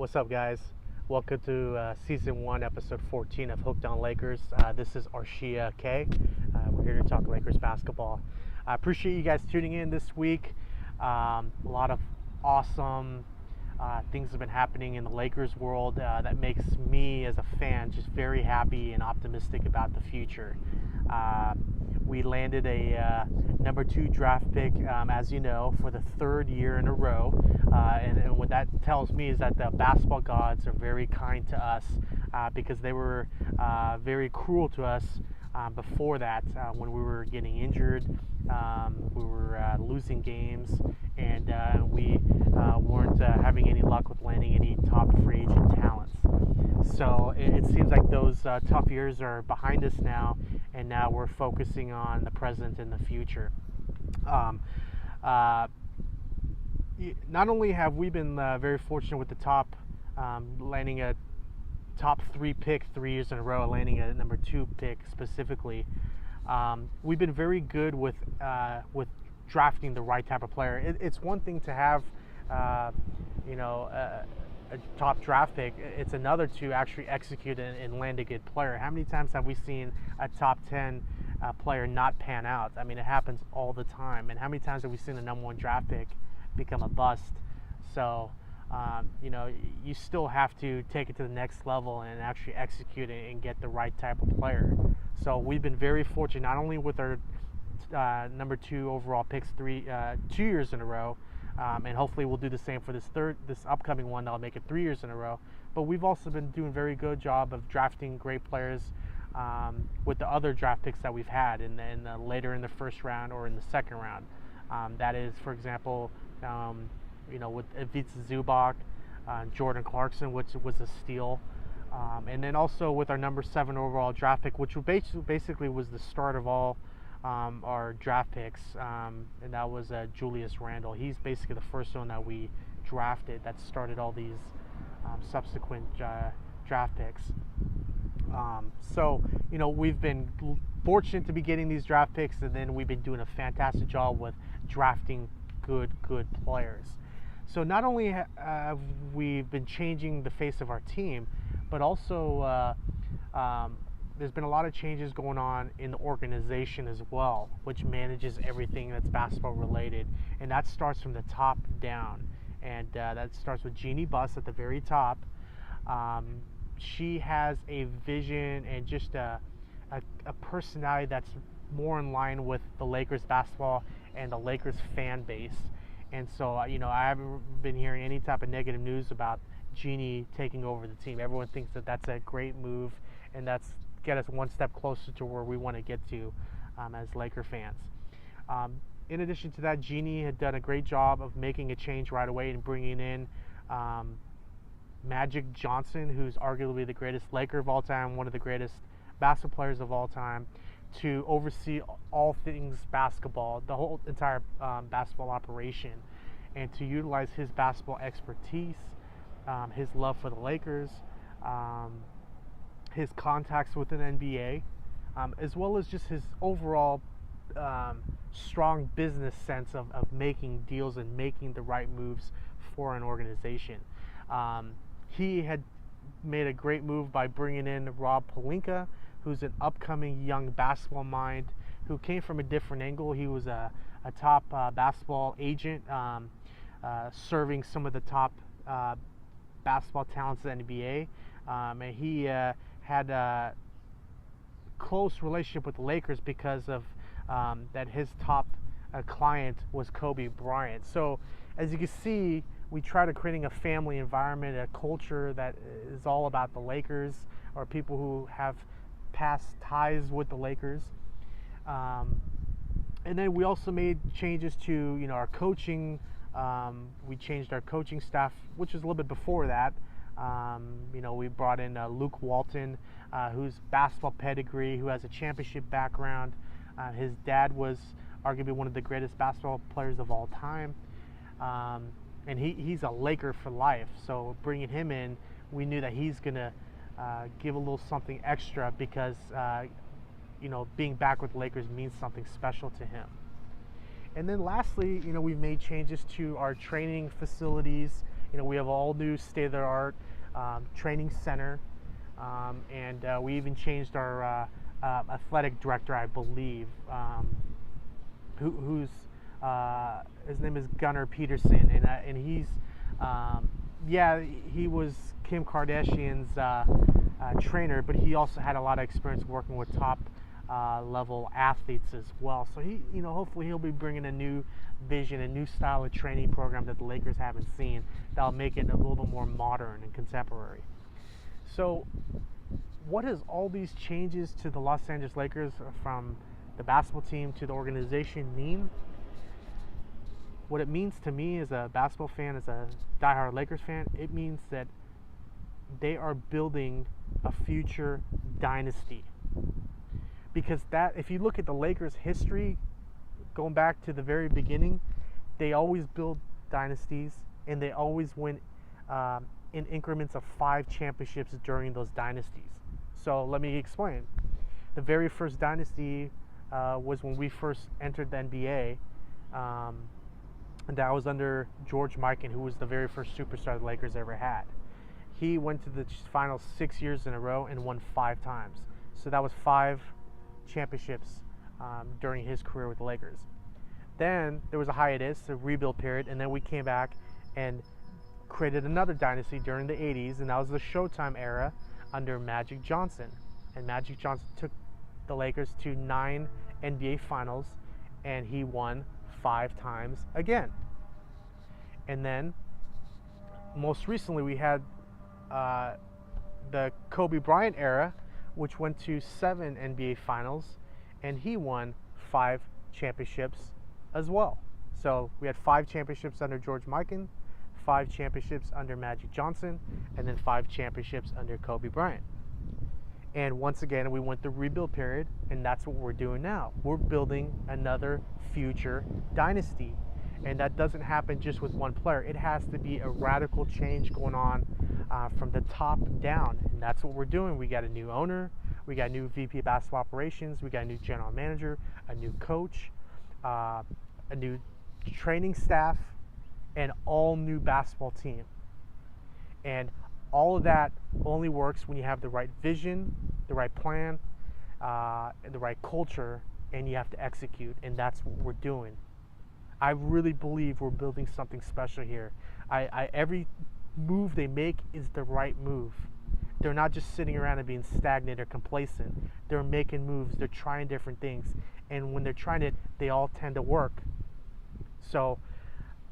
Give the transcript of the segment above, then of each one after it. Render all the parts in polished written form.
What's up, guys? Welcome to Season 1, Episode 14 of Hooked on Lakers. This is Arshia K. We're here to talk Lakers basketball. I appreciate you guys tuning in this week. A lot of awesome things have been happening in the Lakers world that makes me as a fan just very happy and optimistic about the future. We landed a number 2 draft pick, as you know, for the 3rd year in a row. And what that tells me is that the basketball gods are very kind to us because they were very cruel to us before that when we were getting injured, we were losing games, and we weren't having any luck with landing any top free agent talents. So it seems like those tough years are behind us now, and now we're focusing on the present and the future. Not only have we been very fortunate with the top, landing a top 3 pick 3 years in a row, landing a number 2 pick specifically, we've been very good with drafting the right type of player. It's one thing to have, a top draft pick. It's another to actually execute and land a good player. How many times have we seen a top 10 player not pan out? I mean, it happens all the time. And how many times have we seen a number 1 draft pick become a bust? So, you still have to take it to the next level and actually execute it and get the right type of player. So we've been very fortunate, not only with our number 2 overall picks 2 years in a row, and hopefully we'll do the same for this upcoming one. That'll make it 3 years in a row. But we've also been doing a very good job of drafting great players with the other draft picks that we've had later in the first round or in the second round. That is, for example, with Ivica Zubac, Jordan Clarkson, which was a steal. And then also with our number 7 overall draft pick, which basically was the start of all our draft picks, and that was Julius Randle. He's basically the first one that we drafted that started all these subsequent draft picks. So we've been fortunate to be getting these draft picks, and then we've been doing a fantastic job with drafting good players. So not only have we been changing the face of our team, but also there's been a lot of changes going on in the organization as well, which manages everything that's basketball related, and that starts from the top down. And that starts with Jeannie Buss at the very top. She has a vision and just a personality that's more in line with the Lakers basketball and the Lakers fan base. And so, I haven't been hearing any type of negative news about Jeannie taking over the team. Everyone thinks that that's a great move, and that's get us one step closer to where we want to get to as Laker fans. In addition to that, Jeannie had done a great job of making a change right away and bringing in Magic Johnson, who's arguably the greatest Laker of all time, one of the greatest basketball players of all time, to oversee all things basketball, the whole entire basketball operation, and to utilize his basketball expertise, his love for the Lakers, his contacts within the NBA, as well as just his overall strong business sense of making deals and making the right moves for an organization. He had made a great move by bringing in Rob Pelinka, who's an upcoming young basketball mind who came from a different angle. He was a top basketball agent, serving some of the top basketball talents in the NBA, and he had a close relationship with the Lakers because of that his top client was Kobe Bryant. So as you can see, we try to creating a family environment, a culture that is all about the Lakers, or people who have past ties with the Lakers. And then we also made changes to our coaching. We changed our coaching staff, which was a little bit before that. We brought in Luke Walton, who's basketball pedigree, who has a championship background. His dad was arguably one of the greatest basketball players of all time. And he's a Laker for life. So bringing him in, we knew that he's going to give a little something extra because, being back with the Lakers means something special to him. And then lastly, we've made changes to our training facilities We have all new state-of-the-art training center, and we even changed our athletic director, I believe, who's his name is Gunnar Peterson, and he's yeah, he was Kim Kardashian's trainer, but he also had a lot of experience working with top level athletes as well. So he, hopefully he'll be bringing a new vision, a new style of training program that the Lakers haven't seen, that'll make it a little bit more modern and contemporary. So what does all these changes to the Los Angeles Lakers, from the basketball team to the organization, mean? What it means to me as a basketball fan, as a diehard Lakers fan, it means that they are building a future dynasty. Because that, if you look at the Lakers' history, going back to the very beginning, they always build dynasties, and they always win in increments of 5 championships during those dynasties. So let me explain. The very first dynasty was when we first entered the NBA. And that was under George Mikan, who was the very first superstar the Lakers ever had. He went to the finals 6 years in a row and won 5 times. So that was 5 championships during his career with the Lakers. Then there was a hiatus, a rebuild period, and then we came back and created another dynasty during the 80s, and that was the Showtime era under Magic Johnson. And Magic Johnson took the Lakers to 9 NBA finals, and he won 5 times again. And then most recently we had the Kobe Bryant era, which went to 7 NBA finals, and he won 5 championships as well. So we had 5 championships under George Mikan, 5 championships under Magic Johnson, and then 5 championships under Kobe Bryant. And once again, we went the rebuild period, and that's what we're doing now. We're building another future dynasty. And that doesn't happen just with one player. It has to be a radical change going on from the top down. And that's what we're doing. We got a new owner. We got a new VP of basketball operations. We got a new general manager, a new coach, a new training staff, and all new basketball team. And all of that only works when you have the right vision, the right plan, and the right culture, and you have to execute. And that's what we're doing. I really believe we're building something special here. Every move they make is the right move. They're not just sitting around and being stagnant or complacent. They're making moves. They're trying different things. And when they're trying it, they all tend to work. So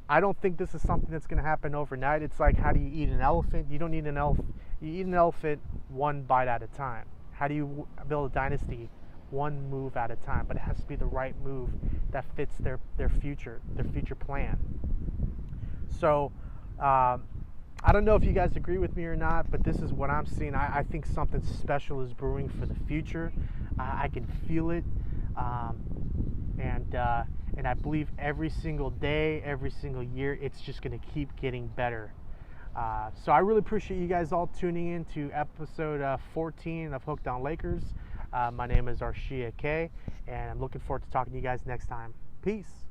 I don't think this is something that's going to happen overnight. It's like, how do you eat an elephant? You don't eat an elephant. You eat an elephant one bite at a time. How do you build a dynasty? One move at a time. But it has to be the right move that fits their future plan. So I don't know if you guys agree with me or not, but this is what I'm seeing. I think something special is brewing for the future. I can feel it. And I believe every single day, every single year, it's just going to keep getting better. So I really appreciate you guys all tuning in to episode 14 of Hooked on Lakers. My name is Arshia K, and I'm looking forward to talking to you guys next time. Peace.